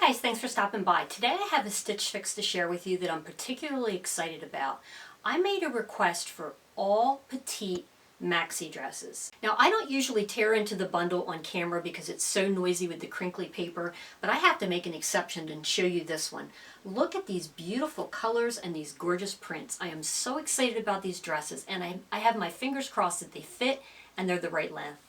Hi guys, thanks for stopping by. Today I have a stitch fix to share with you that I'm particularly excited about. I made a request for all Petite Maxi dresses. Now I don't usually tear into the bundle on camera because it's so noisy with the crinkly paper, but I have to make an exception and show you this one. Look at these beautiful colors and these gorgeous prints. I am so excited about these dresses, and I have my fingers crossed that they fit and they're the right length.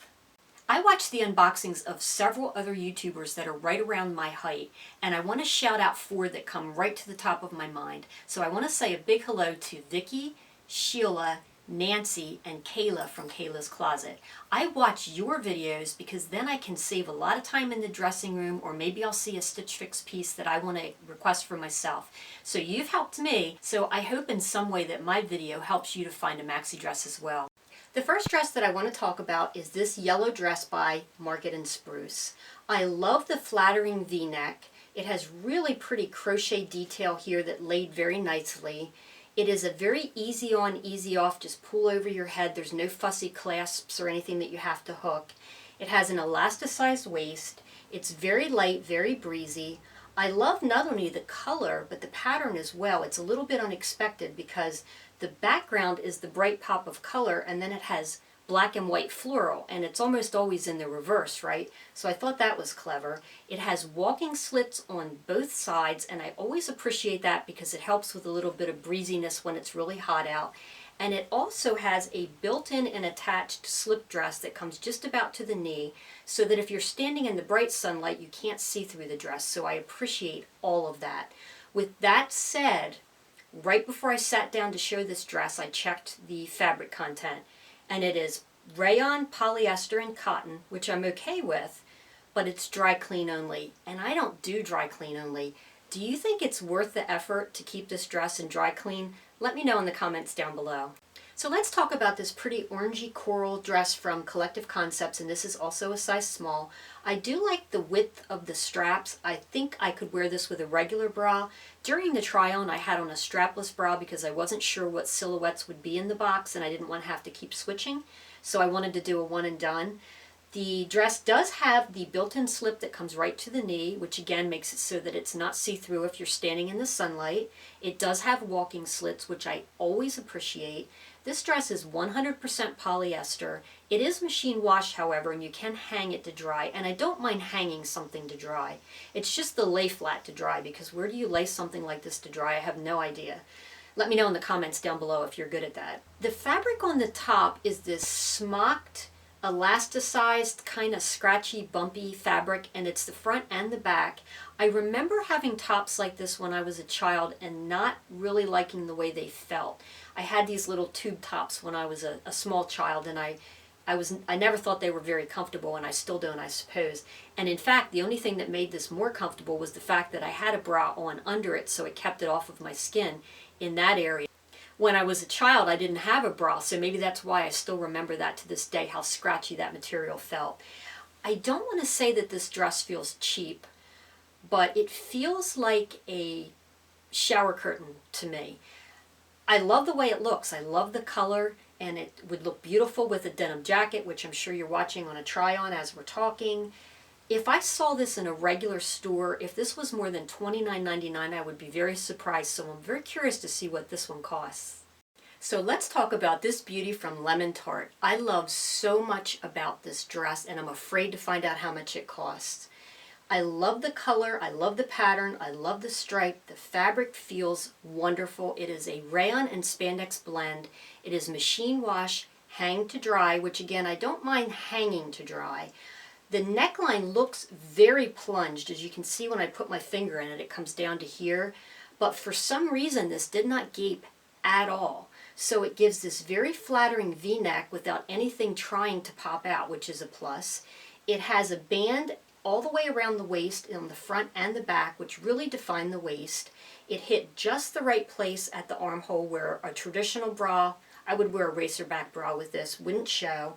I watch the unboxings of several other YouTubers that are right around my height, and I want to shout out 4 that come right to the top of my mind. So I want to say a big hello to Vicky, Sheila, Nancy, and Kayla from Kayla's Closet. I watch your videos because then I can save a lot of time in the dressing room, or maybe I'll see a stitch fix piece that I want to request for myself. So you've helped me, so I hope in some way that my video helps you to find a maxi dress as well. The first dress that I want to talk about is this yellow dress by Market and Spruce. I love the flattering V-neck. It has really pretty crochet detail here that laid very nicely. It is a very easy on, easy off, just pull over your head. There's no fussy clasps or anything that you have to hook. It has an elasticized waist. It's very light, very breezy. I love not only the color, but the pattern as well. It's a little bit unexpected because the background is the bright pop of color, and then it has black and white floral, and it's almost always in the reverse, right? So I thought that was clever. It has walking slits on both sides, and I always appreciate that because it helps with a little bit of breeziness when it's really hot out. And it also has a built-in and attached slip dress that comes just about to the knee, so that if you're standing in the bright sunlight, you can't see through the dress. So I appreciate all of that. With that said, right before I sat down to show this dress, I checked the fabric content, and it is rayon, polyester, and cotton, which I'm okay with, but it's dry clean only, and I don't do dry clean only. Do you think it's worth the effort to keep this dress in dry clean? Let me know in the comments down below. So let's talk about this pretty orangey coral dress from Collective Concepts, and this is also a size small. I do like the width of the straps. I think I could wear this with a regular bra. During the try-on, I had on a strapless bra because I wasn't sure what silhouettes would be in the box, and I didn't want to have to keep switching, so I wanted to do a one and done. The dress does have the built-in slip that comes right to the knee, which again makes it so that it's not see-through if you're standing in the sunlight. It does have walking slits, which I always appreciate. This dress is 100% polyester. It is machine washed, however, and you can hang it to dry, and I don't mind hanging something to dry. It's just the lay flat to dry, because where do you lay something like this to dry? I have no idea. Let me know in the comments down below if you're good at that. The fabric on the top is this Smocked, elasticized, kind of scratchy, bumpy fabric, and it's the front and the back. I remember having tops like this when I was a child and not really liking the way they felt. I had these little tube tops when I was a small child, and I never thought they were very comfortable, and I still don't, I suppose. And in fact, the only thing that made this more comfortable was the fact that I had a bra on under it, so it kept it off of my skin in that area. When I was a child, I didn't have a bra, so maybe that's why I still remember that to this day, how scratchy that material felt. I don't want to say that this dress feels cheap, but it feels like a shower curtain to me. I love the way it looks. I love the color, and it would look beautiful with a denim jacket, which I'm sure you're watching on a try-on as we're talking. If I saw this in a regular store, if this was more than $29.99, I would be very surprised, so I'm very curious to see what this one costs. So let's talk about this beauty from Tart. I love so much about this dress, and I'm afraid to find out how much it costs. I love the color, I love the pattern, I love the stripe. The fabric feels wonderful. It is a rayon and spandex blend. It is machine wash, hang to dry, which again, I don't mind hanging to dry. The neckline looks very plunged. As you can see when I put my finger in it, it comes down to here. But for some reason, this did not gape at all. So it gives this very flattering V-neck without anything trying to pop out, which is a plus. It has a band all the way around the waist on the front and the back, which really define the waist. It hit just the right place at the armhole where a traditional bra, I would wear a racer back bra with this, wouldn't show.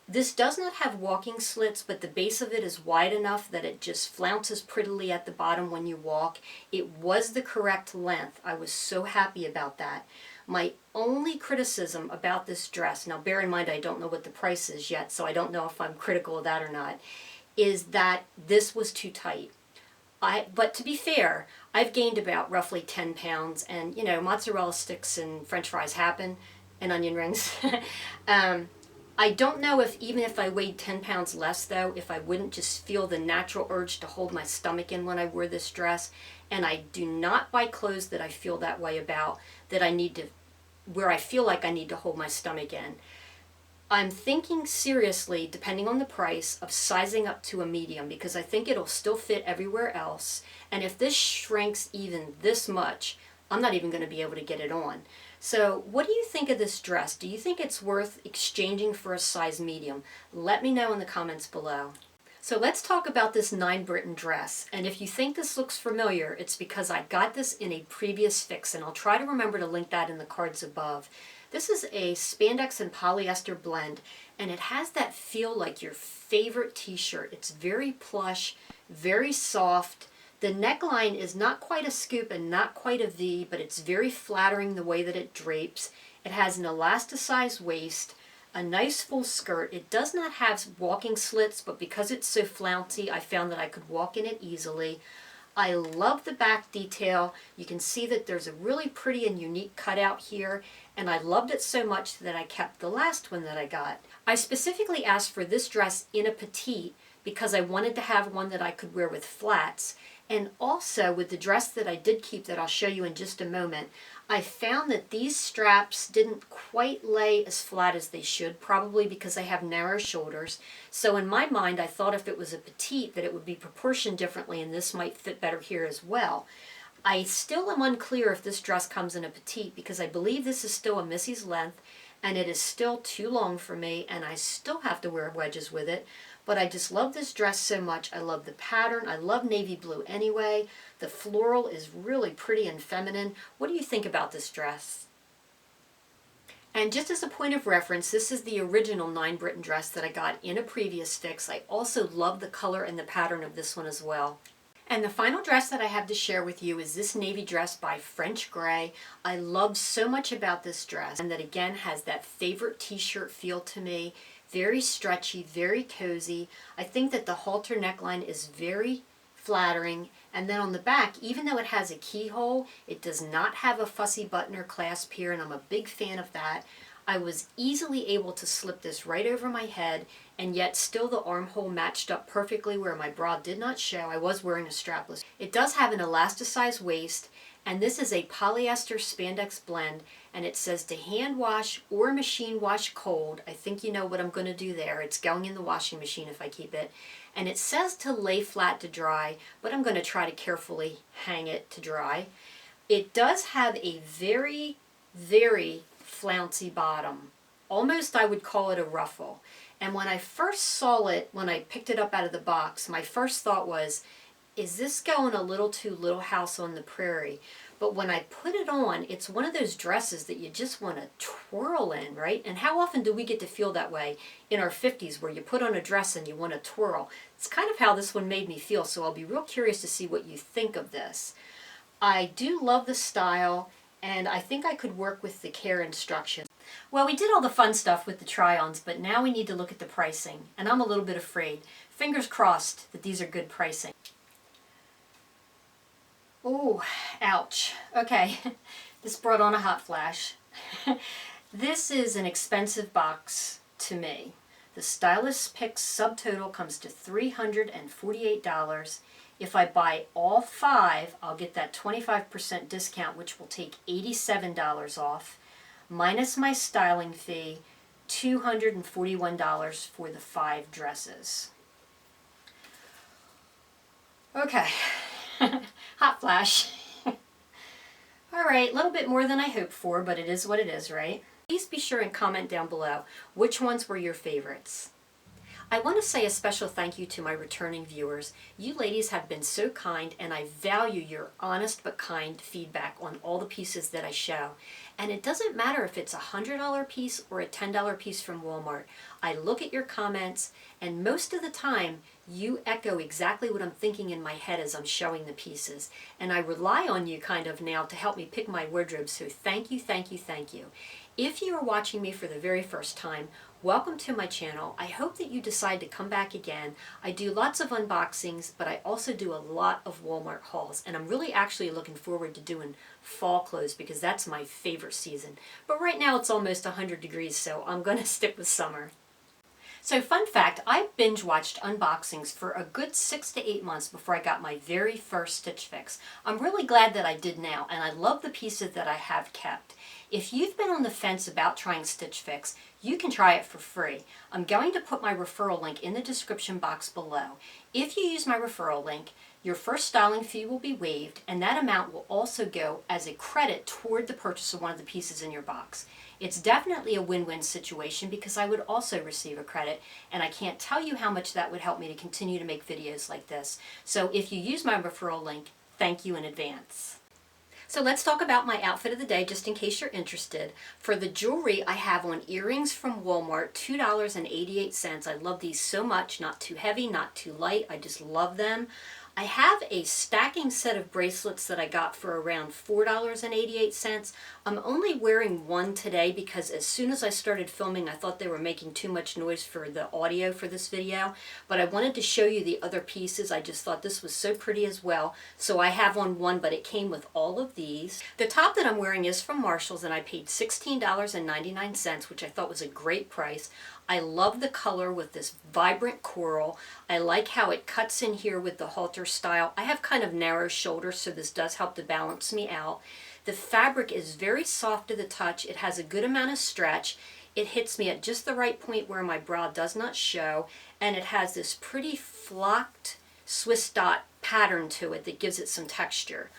This does not have walking slits, but the base of it is wide enough that it just flounces prettily at the bottom when you walk. It was the correct length. I was so happy about that. My only criticism about this dress, now bear in mind I don't know what the price is yet, so I don't know if I'm critical of that or not, is that this was too tight. But to be fair, I've gained about roughly 10 pounds, and you know, mozzarella sticks and french fries happen, and onion rings. I don't know if even if I weighed 10 pounds less though, if I wouldn't just feel the natural urge to hold my stomach in when I wear this dress. And I do not buy clothes that I feel that way about, that I need to, where I feel like I need to hold my stomach in. I'm thinking seriously, depending on the price, of sizing up to a medium because I think it'll still fit everywhere else. And if this shrinks even this much, I'm not even going to be able to get it on. So what do you think of this dress? Do you think it's worth exchanging for a size medium? Let me know in the comments below. So let's talk about this 9 Britton dress. And if you think this looks familiar, it's because I got this in a previous fix, and I'll try to remember to link that in the cards above. This is a spandex and polyester blend, and it has that feel like your favorite t-shirt. It's very plush, very soft. The neckline is not quite a scoop and not quite a V, but it's very flattering the way that it drapes. It has an elasticized waist, a nice full skirt. It does not have walking slits, but because it's so flouncy, I found that I could walk in it easily. I love the back detail. You can see that there's a really pretty and unique cutout here, and I loved it so much that I kept the last one that I got. I specifically asked for this dress in a petite because I wanted to have one that I could wear with flats. And also with the dress that I did keep that I'll show you in just a moment, I found that these straps didn't quite lay as flat as they should, probably because I have narrow shoulders. So in my mind, I thought if it was a petite that it would be proportioned differently, and this might fit better here as well. I still am unclear if this dress comes in a petite because I believe this is still a Missy's length, and it is still too long for me, and I still have to wear wedges with it. But I just love this dress so much. I love the pattern. I love navy blue anyway. The floral is really pretty and feminine. What do you think about this dress? And just as a point of reference, this is the original 9 Britton dress that I got in a previous fix. I also love the color and the pattern of this one as well. And the final dress that I have to share with you is this navy dress by French Gray. I love so much about this dress, and that again has that favorite t-shirt feel to me. Very stretchy, very cozy. I think that the halter neckline is very flattering. And then on the back, even though it has a keyhole, it does not have a fussy button or clasp here, and I'm a big fan of that. I was easily able to slip this right over my head, and yet still the armhole matched up perfectly where my bra did not show. I was wearing a strapless. It does have an elasticized waist, and this is a polyester spandex blend, and it says to hand wash or machine wash cold. I think you know what I'm going to do there. It's going in the washing machine if I keep it. And it says to lay flat to dry, but I'm going to try to carefully hang it to dry. It does have a very, very flouncy bottom. Almost I would call it a ruffle. And when I first saw it, when I picked it up out of the box, my first thought was, is this going a little too Little House on the Prairie? But when I put it on, it's one of those dresses that you just want to twirl in, right? And how often do we get to feel that way in our 50s where you put on a dress and you want to twirl? It's kind of how this one made me feel, so I'll be real curious to see what you think of this. I do love the style, and I think I could work with the care instructions. Well, we did all the fun stuff with the try-ons, but now we need to look at the pricing, and I'm a little bit afraid. Fingers crossed that these are good pricing. Oh, ouch. Okay, this brought on a hot flash. This is an expensive box to me. The Stylist Picks subtotal comes to $348. If I buy all 5, I'll get that 25% discount, which will take $87 off, minus my styling fee, $241 for the 5 dresses. Okay. Hot flash. Alright, a little bit more than I hoped for, but it is what it is, right? Please be sure and comment down below which ones were your favorites. I want to say a special thank you to my returning viewers. You ladies have been so kind, and I value your honest but kind feedback on all the pieces that I show. And it doesn't matter if it's a $100 piece or a $10 piece from Walmart. I look at your comments, and most of the time you echo exactly what I'm thinking in my head as I'm showing the pieces. And I rely on you kind of now to help me pick my wardrobe, so thank you, thank you, thank you. If you are watching me for the very first time, Welcome to my channel. I hope that you decide to come back again. I do lots of unboxings, but I also do a lot of Walmart hauls, and I'm really actually looking forward to doing fall clothes because that's my favorite season. But right now it's almost 100 degrees, so I'm going to stick with summer. So fun fact, I binge watched unboxings for a good 6 to 8 months before I got my very first Stitch Fix. I'm really glad that I did now, and I love the pieces that I have kept. If you've been on the fence about trying Stitch Fix, you can try it for free. I'm going to put my referral link in the description box below. If you use my referral link, your first styling fee will be waived, and that amount will also go as a credit toward the purchase of one of the pieces in your box. It's definitely a win-win situation because I would also receive a credit, and I can't tell you how much that would help me to continue to make videos like this. So if you use my referral link, thank you in advance. So let's talk about my outfit of the day, just in case you're interested. For the jewelry, I have on earrings from Walmart, $2.88. I love these so much, not too heavy, not too light. I just love them. I have a stacking set of bracelets that I got for around $4.88. I'm only wearing one today because as soon as I started filming, I thought they were making too much noise for the audio for this video. But I wanted to show you the other pieces. I just thought this was so pretty as well. So I have on one, but it came with all of these. The top that I'm wearing is from Marshall's, and I paid $16.99, which I thought was a great price. I love the color with this vibrant coral. I like how it cuts in here with the halter style. I have kind of narrow shoulders, so this does help to balance me out. The fabric is very soft to the touch. It has a good amount of stretch. It hits me at just the right point where my bra does not show, and it has this pretty flocked Swiss dot pattern to it that gives it some texture.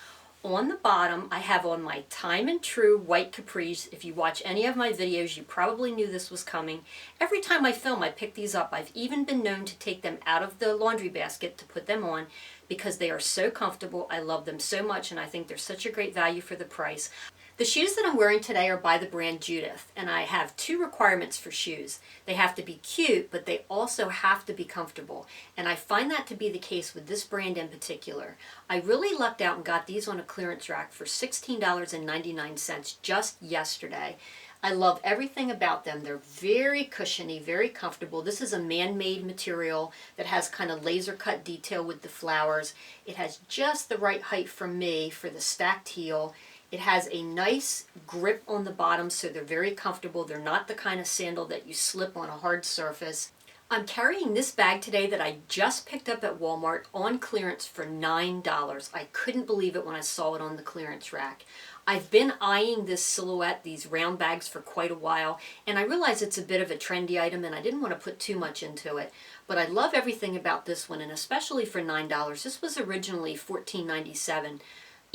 On the bottom, I have on my time and true white capris. If you watch any of my videos, you probably knew this was coming. Every time I film, I pick these up. I've even been known to take them out of the laundry basket to put them on because they are so comfortable. I love them so much, and I think they're such a great value for the price. The shoes that I'm wearing today are by the brand Outift, and I have two requirements for shoes. They have to be cute, but they also have to be comfortable, and I find that to be the case with this brand in particular. I really lucked out and got these on a clearance rack for $16.99 just yesterday. I love everything about them. They're very cushiony, very comfortable. This is a man-made material that has kind of laser cut detail with the flowers. It has just the right height for me for the stacked heel. It has a nice grip on the bottom, so they're very comfortable. They're not the kind of sandal that you slip on a hard surface. I'm carrying this bag today that I just picked up at Walmart on clearance for $9. I couldn't believe it when I saw it on the clearance rack. I've been eyeing this silhouette, these round bags, for quite a while, and I realize it's a bit of a trendy item and I didn't want to put too much into it. But I love everything about this one, and especially for $9. This was originally $14.97.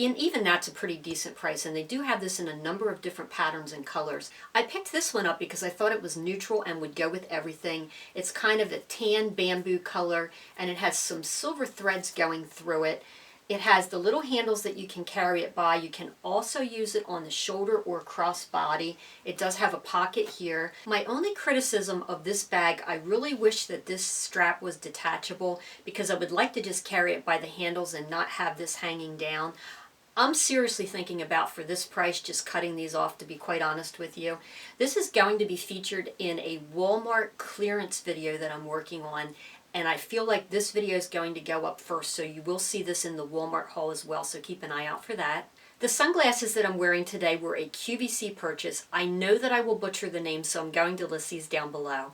And even that's a pretty decent price, and they do have this in a number of different patterns and colors. I picked this one up because I thought it was neutral and would go with everything. It's kind of a tan bamboo color, and it has some silver threads going through it. It has the little handles that you can carry it by. You can also use it on the shoulder or crossbody. It does have a pocket here. My only criticism of this bag, I really wish that this strap was detachable because I would like to just carry it by the handles and not have this hanging down. I'm seriously thinking about, for this price, just cutting these off, to be quite honest with you. This is going to be featured in a Walmart clearance video that I'm working on, and I feel like this video is going to go up first, so you will see this in the Walmart haul as well, so keep an eye out for that. The sunglasses that I'm wearing today were a QVC purchase. I know that I will butcher the name, so I'm going to list these down below.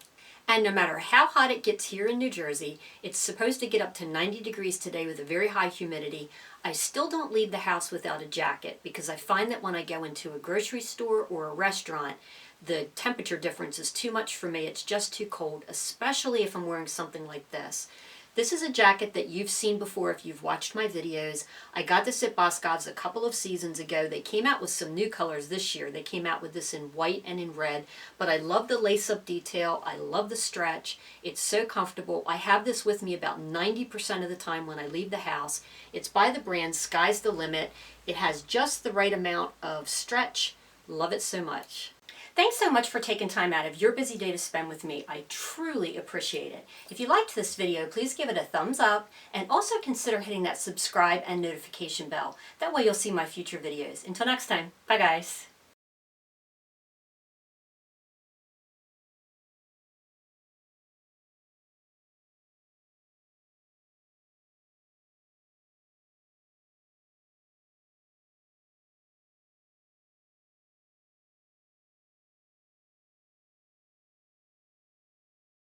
And no matter how hot it gets here in New Jersey, it's supposed to get up to 90 degrees today with a very high humidity. I still don't leave the house without a jacket because I find that when I go into a grocery store or a restaurant, the temperature difference is too much for me. It's just too cold, especially if I'm wearing something like this. This is a jacket that you've seen before if you've watched my videos. I got this at Boscov's a couple of seasons ago. They came out with some new colors this year. They came out with this in white and in red, but I love the lace-up detail. I love the stretch. It's so comfortable. I have this with me about 90% of the time when I leave the house. It's by the brand Sky's the Limit. It has just the right amount of stretch. Love it so much. Thanks so much for taking time out of your busy day to spend with me. I truly appreciate it. If you liked this video, please give it a thumbs up and also consider hitting that subscribe and notification bell. That way you'll see my future videos. Until next time, bye guys.